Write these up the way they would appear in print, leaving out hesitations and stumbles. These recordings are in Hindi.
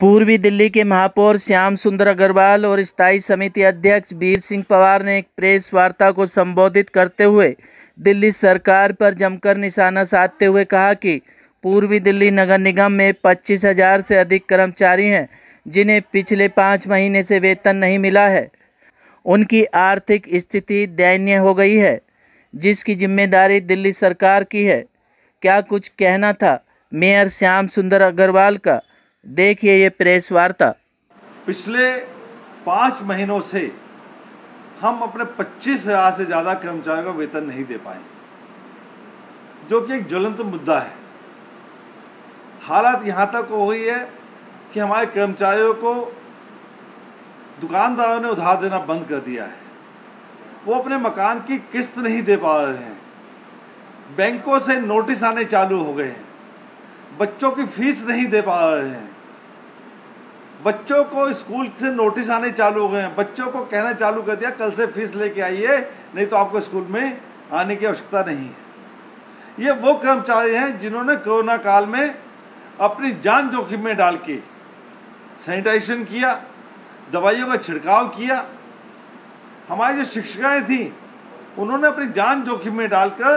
पूर्वी दिल्ली के महापौर श्याम सुंदर अग्रवाल और स्थायी समिति अध्यक्ष वीर सिंह पवार ने एक प्रेस वार्ता को संबोधित करते हुए दिल्ली सरकार पर जमकर निशाना साधते हुए कहा कि पूर्वी दिल्ली नगर निगम में 25,000 से अधिक कर्मचारी हैं जिन्हें पिछले 5 महीने से वेतन नहीं मिला है। उनकी आर्थिक स्थिति दयनीय हो गई है, जिसकी जिम्मेदारी दिल्ली सरकार की है। क्या कुछ कहना था मेयर श्याम सुंदर अग्रवाल का, देखिए ये प्रेस वार्ता। पिछले 5 महीनों से हम अपने 25,000 से ज़्यादा कर्मचारियों का वेतन नहीं दे पाए, जो कि एक ज्वलंत मुद्दा है। हालत यहाँ तक हो गई है कि हमारे कर्मचारियों को दुकानदारों ने उधार देना बंद कर दिया है। वो अपने मकान की किस्त नहीं दे पा रहे हैं। बैंकों से नोटिस आने चालू हो गए हैं। बच्चों की फीस नहीं दे पा रहे हैं। बच्चों को स्कूल से नोटिस आने चालू हो गए हैं। बच्चों को कहना चालू कर दिया कल से फीस लेके आइए, नहीं तो आपको स्कूल में आने की आवश्यकता नहीं है। ये वो कर्मचारी हैं जिन्होंने कोरोना काल में अपनी जान जोखिम में डाल के सैनिटाइजेशन किया, दवाइयों का छिड़काव किया। हमारी जो शिक्षिकाएँ थीं उन्होंने अपनी जान जोखिम में डालकर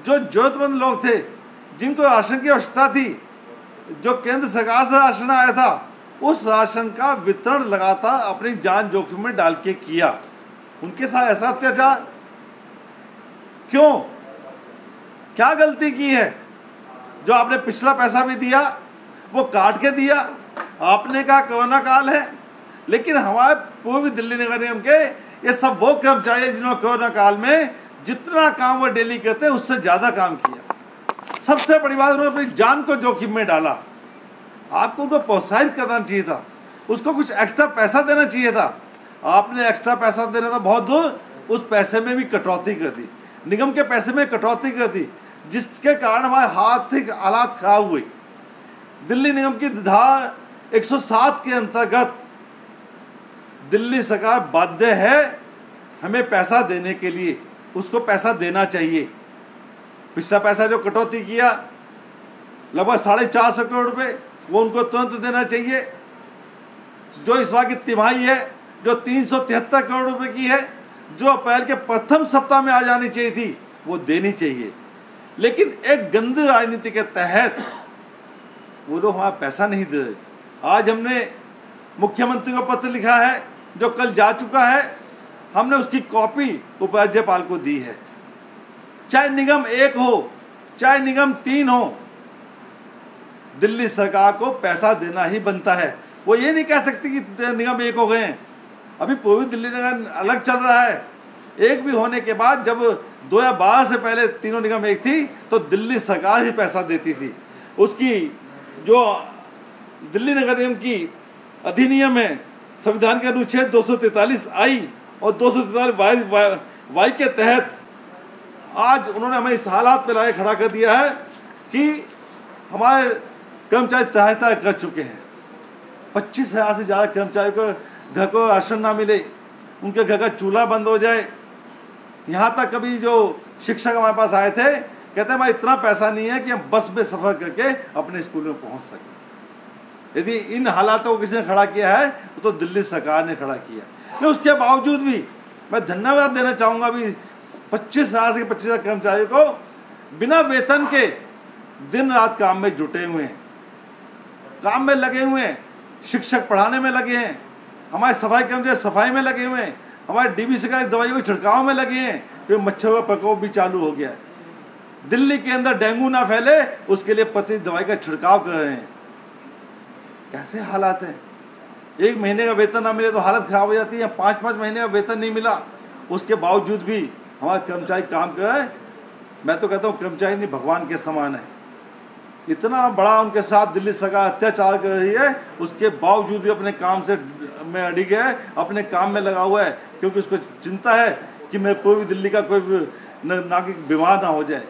जो जरूरतमंद लोग थे, जिनको राशन की आवश्यकता थी, जो केंद्र सरकार से राशन आया था, उस राशन का वितरण लगातार अपनी जान जोखिम में डाल के किया। उनके साथ ऐसा अत्याचार क्यों? क्या गलती की है? जो आपने पिछला पैसा भी दिया वो काट के दिया। आपने कहा कोरोना काल है, लेकिन हमारे पूर्वी दिल्ली नगर निगम के ये सब वो कर्मचारी जिन्होंने कोरोना काल में जितना काम वो डेली करते हैं उससे ज़्यादा काम किया। सबसे बड़ी बात, उन्होंने अपनी जान को जोखिम में डाला। आपको उनको प्रोत्साहित करना चाहिए था, उसको कुछ एक्स्ट्रा पैसा देना चाहिए था। आपने एक्स्ट्रा पैसा देना था बहुत दूर, उस पैसे में भी कटौती कर दी, निगम के पैसे में कटौती कर दी, जिसके कारण हमारे आर्थिक हालात खराब हुई। दिल्ली निगम की धारा 107 के अंतर्गत दिल्ली सरकार बाध्य है हमें पैसा देने के लिए, उसको पैसा देना चाहिए। पिछला पैसा जो कटौती किया लगभग 450 करोड़ रुपये, वो उनको तुरंत देना चाहिए। जो इस बार की तिमाही है जो 373 करोड़ रुपए की है, जो अप्रैल के प्रथम सप्ताह में आ जानी चाहिए थी, वो देनी चाहिए। लेकिन एक गंदी राजनीति के तहत वो लोग हमारा पैसा नहीं दे रहे। आज हमने मुख्यमंत्री को पत्र लिखा है जो कल जा चुका है। हमने उसकी कॉपी उपराज्यपाल को दी है। चाहे निगम 1 हो, चाहे निगम 3 हो, दिल्ली सरकार को पैसा देना ही बनता है। वो ये नहीं कह सकती कि निगम 1 हो गए हैं। अभी पूर्वी दिल्ली नगर अलग चल रहा है। 1 भी होने के बाद जब 2012 से पहले तीनों निगम 1 थी तो दिल्ली सरकार ही पैसा देती थी। उसकी जो दिल्ली नगर निगम की अधिनियम है, संविधान के अनुच्छेद 243 आई और 243 वाई के तहत आज उन्होंने हमें इस हालात में लाके खड़ा कर दिया है कि हमारे कर्मचारी सहायता कर चुके हैं। 25,000 से ज़्यादा कर्मचारियों को घर को राशन ना मिले, उनके घर का चूल्हा बंद हो जाए। यहाँ तक कभी जो शिक्षक हमारे पास आए थे, कहते हैं हमारा इतना पैसा नहीं है कि हम बस में सफ़र करके अपने स्कूल में पहुँच सकें। यदि इन हालातों को किसी ने खड़ा किया है तो दिल्ली सरकार ने खड़ा किया। लेकिन उसके बावजूद भी मैं धन्यवाद देना चाहूँगा भी 25,000 से 25,000 कर्मचारियों को बिना वेतन के दिन रात काम में जुटे हुए हैं, काम में लगे हुए हैं। शिक्षक पढ़ाने में लगे हैं, हमारे सफाई कर्मचारी सफाई में लगे हुए हैं, हमारे डीबीसी का दवाइयों के छिड़काव में लगे हैं, क्योंकि मच्छरों का प्रकोप भी चालू हो गया है। दिल्ली के अंदर डेंगू ना फैले उसके लिए पति दवाई का छिड़काव कर रहे हैं। कैसे हालात हैं? 1 महीने का वेतन ना मिले तो हालत खराब हो जाती है। 5-5 महीने का वेतन नहीं मिला, उसके बावजूद भी हमारे कर्मचारी काम कर रहे हैं। मैं तो कहता हूँ कर्मचारी नहीं भगवान के समान है। इतना बड़ा उनके साथ दिल्ली सरकार अत्याचार कर रही है, उसके बावजूद भी अपने काम से में अड़िग है, अपने काम में लगा हुआ है, क्योंकि उसको चिंता है कि मैं पूर्वी दिल्ली का कोई नागरिक बीमार ना हो जाए,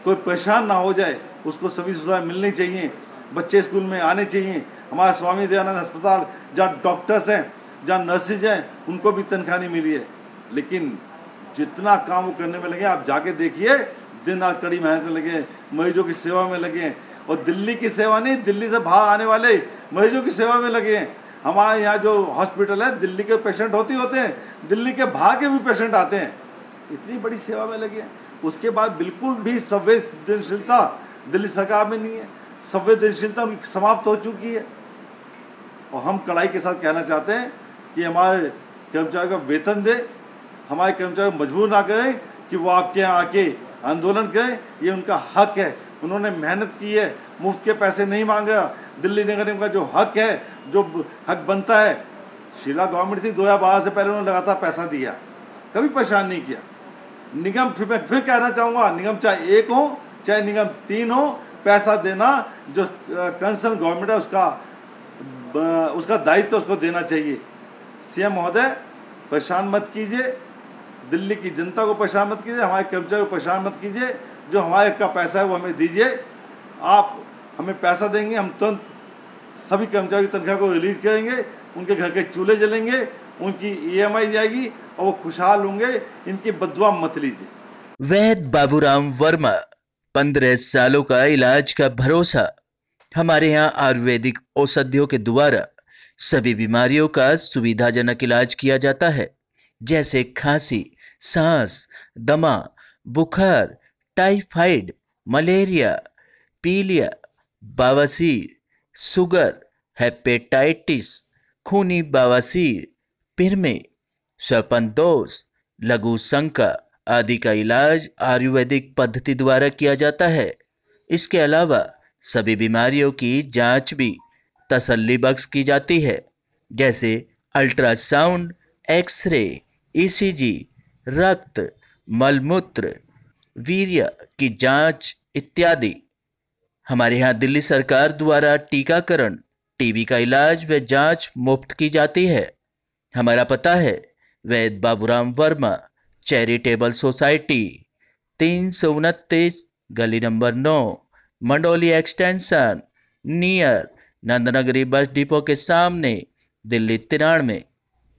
कोई परेशान ना हो जाए। उसको सभी सुविधाएं मिलनी चाहिए, बच्चे स्कूल में आने चाहिए। हमारा स्वामी दयानंद अस्पताल जहाँ डॉक्टर्स हैं, जहाँ नर्सेज हैं, उनको भी तनख्वाह नहीं मिली है। लेकिन जितना काम वो करने में लगे, आप जाके देखिए, दिन रात कड़ी मेहनत में लगे, मरीजों की सेवा में लगे। और दिल्ली की सेवा नहीं, दिल्ली से बाहर आने वाले मरीजों की सेवा में लगे हैं। हमारे यहाँ जो हॉस्पिटल है, दिल्ली के पेशेंट होते हैं, दिल्ली के बाहर के भी पेशेंट आते हैं, इतनी बड़ी सेवा में लगे हैं। उसके बाद बिल्कुल भी संवेदनशीलता दिल्ली सरकार में नहीं है, संवेदनशीलता उनकी समाप्त हो चुकी है। और हम कड़ाई के साथ कहना चाहते हैं कि हमारे कर्मचारियों का वेतन दे, हमारे कर्मचारी को मजबूर ना करें कि वो आपके यहाँ आके आंदोलन करें, ये उनका हक है। उन्होंने मेहनत की है, मुफ्त के पैसे नहीं मांगा। दिल्ली नगर निगम का जो हक है, जो हक बनता है, शीला गवर्नमेंट थी 2012 से पहले उन्होंने लगातार पैसा दिया, कभी परेशान नहीं किया। निगम मैं फिर कहना चाहूँगा, निगम चाहे 1 हो चाहे निगम 3 हो, पैसा देना जो कंसर्न गवर्नमेंट है उसका दायित्व उसको देना चाहिए। सीएम महोदय, परेशान मत कीजिए, दिल्ली की जनता को परेशान मत कीजिए, हमारे कर्मचारियों को परेशान मत कीजिए। जो हमारे का पैसा है वो हमें दीजिए। आप हमें पैसा देंगे, हम तुरंत सभी कर्मचारियों की तनख्वाह को रिलीज करेंगे, उनके घर के चूल्हे जलेंगे, उनकी EMI जाएगी और वो खुशहाल होंगे। इनकी बददुआ मत लीजिए। वैद्य बाबूराम वर्मा, 15 सालों का इलाज का भरोसा। हमारे यहाँ आयुर्वेदिक औषधियों के द्वारा सभी बीमारियों का सुविधाजनक इलाज किया जाता है, जैसे खांसी, सांस, दमा, बुखार, टाइफाइड, मलेरिया, पीलिया, बवासीर, शुगर, हेपेटाइटिस, खूनी बवासीर, पिरमे, श्वसन लघु शंका आदि का इलाज आयुर्वेदिक पद्धति द्वारा किया जाता है। इसके अलावा सभी बीमारियों की जांच भी तसल्ली बख्श की जाती है, जैसे अल्ट्रासाउंड, एक्सरे, ECG, रक्त, मलमूत्र, वीर्य की जांच इत्यादि। हमारे यहाँ दिल्ली सरकार द्वारा टीकाकरण, टीबी का इलाज व जांच मुफ्त की जाती है। हमारा पता है वैद्य बाबूराम वर्मा चैरिटेबल सोसाइटी, 329 गली number 9, Mandoli extension, near Nand Nagri bus depot के सामने, दिल्ली 93।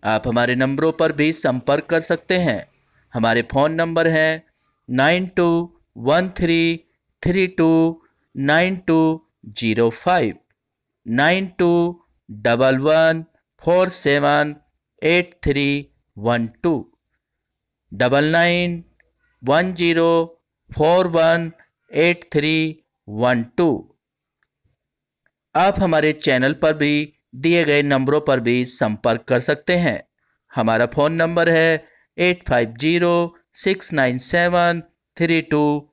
आप हमारे नंबरों पर भी संपर्क कर सकते हैं। हमारे फ़ोन नंबर हैं 9213329205, 9211478312, 9910418312। आप हमारे चैनल पर भी दिए गए नंबरों पर भी संपर्क कर सकते हैं। हमारा फ़ोन नंबर है 8506973234।